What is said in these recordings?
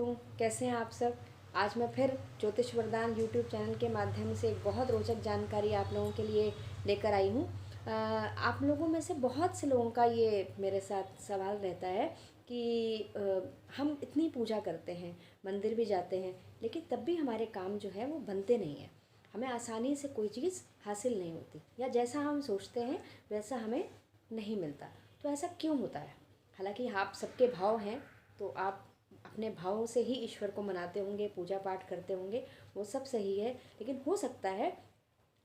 वालेकुम। कैसे हैं आप सब। आज मैं फिर ज्योतिष वरदान यूट्यूब चैनल के माध्यम से एक बहुत रोचक जानकारी आप लोगों के लिए लेकर आई हूँ। आप लोगों में से बहुत से लोगों का ये मेरे साथ सवाल रहता है कि हम इतनी पूजा करते हैं, मंदिर भी जाते हैं, लेकिन तब भी हमारे काम जो है वो बनते नहीं हैं। हमें आसानी से कोई चीज़ हासिल नहीं होती, या जैसा हम सोचते हैं वैसा हमें नहीं मिलता। तो ऐसा क्यों होता है? हालांकि आप सबके भाव हैं, तो आप अपने भावों से ही ईश्वर को मनाते होंगे, पूजा पाठ करते होंगे, वो सब सही है। लेकिन हो सकता है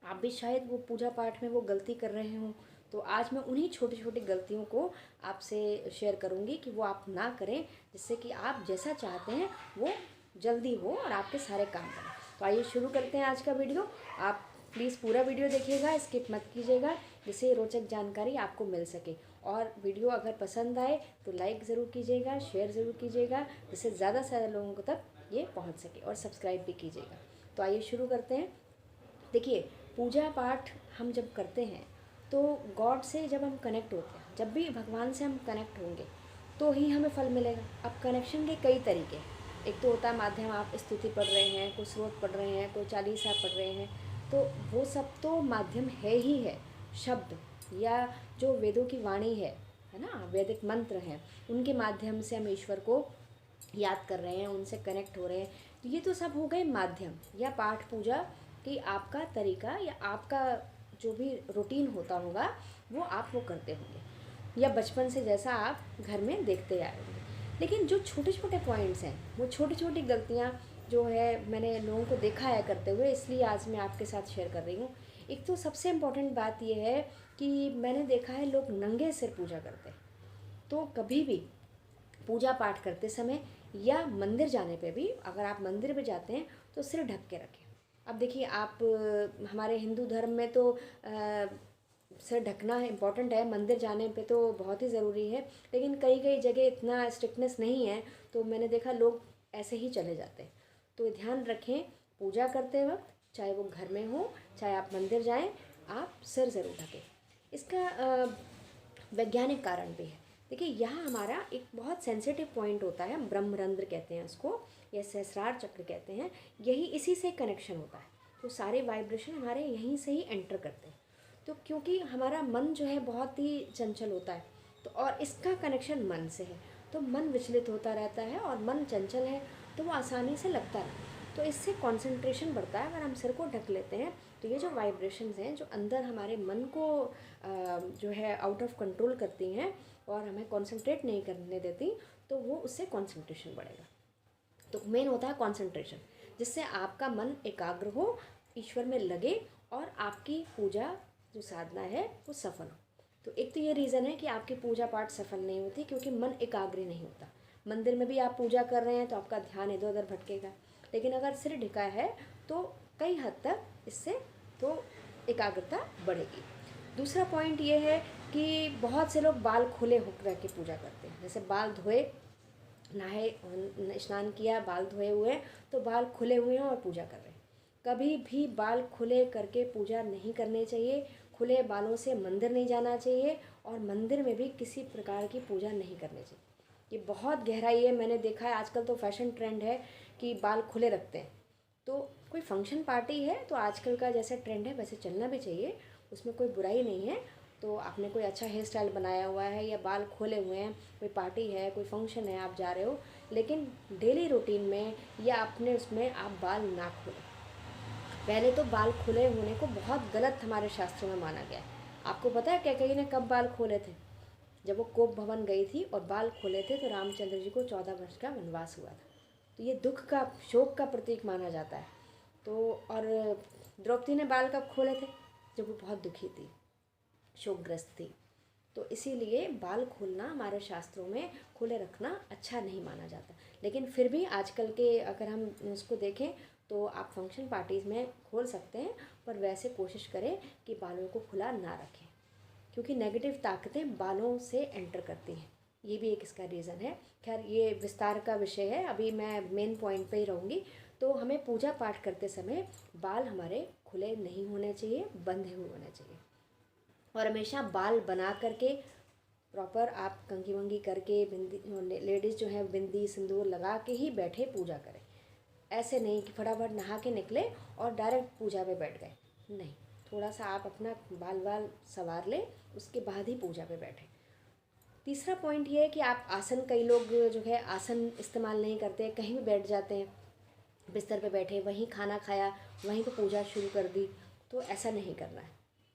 आप भी शायद वो पूजा पाठ में वो गलती कर रहे हों। तो आज मैं उन्हीं छोटी छोटी गलतियों को आपसे शेयर करूंगी कि वो आप ना करें, जिससे कि आप जैसा चाहते हैं वो जल्दी हो और आपके सारे काम बने। तो आइए शुरू करते हैं आज का वीडियो। आप प्लीज़ पूरा वीडियो देखिएगा, स्किप मत कीजिएगा, जिससे रोचक जानकारी आपको मिल सके। और वीडियो अगर पसंद आए तो लाइक ज़रूर कीजिएगा, शेयर ज़रूर कीजिएगा, जिससे ज़्यादा से ज़्यादा लोगों को तक ये पहुंच सके, और सब्सक्राइब भी कीजिएगा। तो आइए शुरू करते हैं। देखिए, पूजा पाठ हम जब करते हैं तो गॉड से जब हम कनेक्ट होते हैं, जब भी भगवान से हम कनेक्ट होंगे तो ही हमें फल मिलेगा। अब कनेक्शन के कई तरीके हैं। एक तो होता है माध्यम, आप स्तुति पढ़ रहे हैं, कोई स्रोत पढ़ रहे हैं, कोई चालीसा पढ़ रहे हैं, तो वो सब तो माध्यम है ही है। शब्द या जो वेदों की वाणी है ना, वैदिक मंत्र हैं, उनके माध्यम से हम ईश्वर को याद कर रहे हैं, उनसे कनेक्ट हो रहे हैं। तो ये तो सब हो गए माध्यम या पाठ पूजा कि आपका तरीका या आपका जो भी रूटीन होता होगा वो आप वो करते होंगे, या बचपन से जैसा आप घर में देखते आए होंगे। लेकिन जो छोटे छोटे पॉइंट्स हैं, वो छोटी छोटी गलतियाँ जो है मैंने लोगों को देखा है करते हुए, इसलिए आज मैं आपके साथ शेयर कर रही हूँ। एक तो सबसे इम्पोर्टेंट बात यह है कि मैंने देखा है लोग नंगे सिर पूजा करते हैं। तो कभी भी पूजा पाठ करते समय या मंदिर जाने पे भी, अगर आप मंदिर में जाते हैं तो सिर ढक के रखें। अब देखिए, आप हमारे हिंदू धर्म में तो सिर ढकना इम्पॉर्टेंट है, मंदिर जाने पे तो बहुत ही ज़रूरी है। लेकिन कई कई जगह इतना स्ट्रिक्टनेस नहीं है, तो मैंने देखा लोग ऐसे ही चले जाते हैं। तो ध्यान रखें, पूजा करते वक्त चाहे वो घर में हो चाहे आप मंदिर जाएं, आप सिर ज़रूर ढकें। इसका वैज्ञानिक कारण भी है। देखिए, यहाँ हमारा एक बहुत सेंसिटिव पॉइंट होता है, ब्रह्मरंध्र कहते हैं उसको, या सहस्रार चक्र कहते हैं। यही इसी से कनेक्शन होता है। तो सारे वाइब्रेशन हमारे यहीं से ही एंटर करते हैं। तो क्योंकि हमारा मन जो है बहुत ही चंचल होता है, तो और इसका कनेक्शन मन से है, तो मन विचलित होता रहता है, और मन चंचल है तो वो आसानी से लगता है। तो इससे कंसंट्रेशन बढ़ता है। अगर हम सिर को ढक लेते हैं तो ये जो वाइब्रेशंस हैं, जो अंदर हमारे मन को जो है आउट ऑफ कंट्रोल करती हैं और हमें कंसंट्रेट नहीं करने देती, तो वो उससे कंसंट्रेशन बढ़ेगा। तो मेन होता है कंसंट्रेशन, जिससे आपका मन एकाग्र हो, ईश्वर में लगे, और आपकी पूजा जो साधना है वो सफल हो। तो एक तो ये रीज़न है कि आपकी पूजा पाठ सफल नहीं होती, क्योंकि मन एकाग्र नहीं होता। मंदिर में भी आप पूजा कर रहे हैं तो आपका ध्यान इधर उधर भटकेगा, लेकिन अगर सिर ढका है तो कई हद तक इससे तो एकाग्रता बढ़ेगी। दूसरा पॉइंट ये है कि बहुत से लोग बाल खुले होकर के पूजा करते हैं। जैसे बाल धोए, नहाए, स्नान किया, बाल धोए हुए हैं, तो बाल खुले हुए हैं और पूजा कर रहे हैं। कभी भी बाल खुले करके पूजा नहीं करनी चाहिए। खुले बालों से मंदिर नहीं जाना चाहिए, और मंदिर में भी किसी प्रकार की पूजा नहीं करनी चाहिए। ये बहुत गहराई है। मैंने देखा है आजकल तो फैशन ट्रेंड है कि बाल खुले रखते हैं। तो कोई फंक्शन पार्टी है तो आजकल का जैसे ट्रेंड है वैसे चलना भी चाहिए, उसमें कोई बुराई नहीं है। तो आपने कोई अच्छा हेयर स्टाइल बनाया हुआ है या बाल खोले हुए हैं, कोई पार्टी है, कोई फंक्शन है, आप जा रहे हो, लेकिन डेली रूटीन में या अपने उसमें आप बाल ना खोलें। पहले तो बाल खुले होने को बहुत गलत हमारे शास्त्रों में माना गया है। आपको पता है कैकेयी ने कब बाल खोले थे? जब वो कोप भवन गई थी और बाल खोले थे, तो रामचंद्र जी को 14 वर्ष का वनवास हुआ था। तो ये दुख का, शोक का प्रतीक माना जाता है। तो और द्रौपदी ने बाल कब खोले थे? जब वो बहुत दुखी थी, शोकग्रस्त थी। तो इसीलिए बाल खोलना हमारे शास्त्रों में, खुले रखना अच्छा नहीं माना जाता। लेकिन फिर भी आजकल के अगर हम उसको देखें तो आप फंक्शन पार्टीज़ में खोल सकते हैं, पर वैसे कोशिश करें कि बालों को खुला ना रखें, क्योंकि नेगेटिव ताकतें बालों से एंटर करती हैं। ये भी एक इसका रीज़न है। खैर, ये विस्तार का विषय है, अभी मैं मेन पॉइंट पे ही रहूँगी। तो हमें पूजा पाठ करते समय बाल हमारे खुले नहीं होने चाहिए, बंधे हुए होने चाहिए। और हमेशा बाल बना करके प्रॉपर आप कंघी वंघी करके बिंदी, लेडीज़ जो है बिंदी सिंदूर लगा के ही बैठे पूजा करें। ऐसे नहीं कि फटाफट नहा के निकले और डायरेक्ट पूजा पे बैठ गए, नहीं। थोड़ा सा आप अपना बाल वाल संवार लें, उसके बाद ही पूजा पे बैठें। तीसरा पॉइंट ये है कि आप आसन, कई लोग जो है आसन इस्तेमाल नहीं करते, कहीं भी बैठ जाते हैं, बिस्तर पे बैठे वहीं खाना खाया, वहीं पे पूजा शुरू कर दी, तो ऐसा नहीं करना है।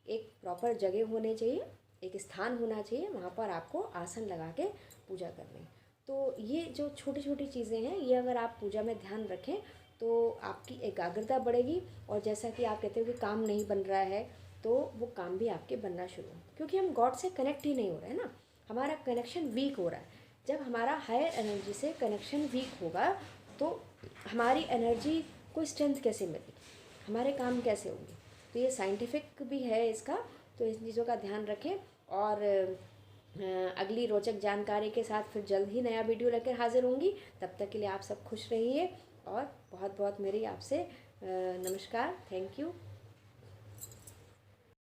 एक प्रॉपर जगह होनी चाहिए, एक स्थान होना चाहिए, वहाँ पर आपको आसन लगा के पूजा करनी है। तो ये जो छोटी छोटी चीज़ें हैं, ये अगर आप पूजा में ध्यान रखें तो आपकी एकाग्रता बढ़ेगी। और जैसा कि आप कहते हो कि काम नहीं बन रहा है, तो वो काम भी आपके बनना शुरू हो, क्योंकि हम गॉड से कनेक्ट ही नहीं हो रहे हैं ना, हमारा कनेक्शन वीक हो रहा है। जब हमारा हायर एनर्जी से कनेक्शन वीक होगा तो हमारी एनर्जी को स्ट्रेंथ कैसे मिलेगी, हमारे काम कैसे होंगे। तो ये साइंटिफिक भी है इसका, तो इन चीज़ों का ध्यान रखें। और अगली रोचक जानकारी के साथ फिर जल्द ही नया वीडियो लेकर हाजिर होंगी। तब तक के लिए आप सब खुश रहिए और बहुत बहुत मेरी आपसे नमस्कार, थैंक यू।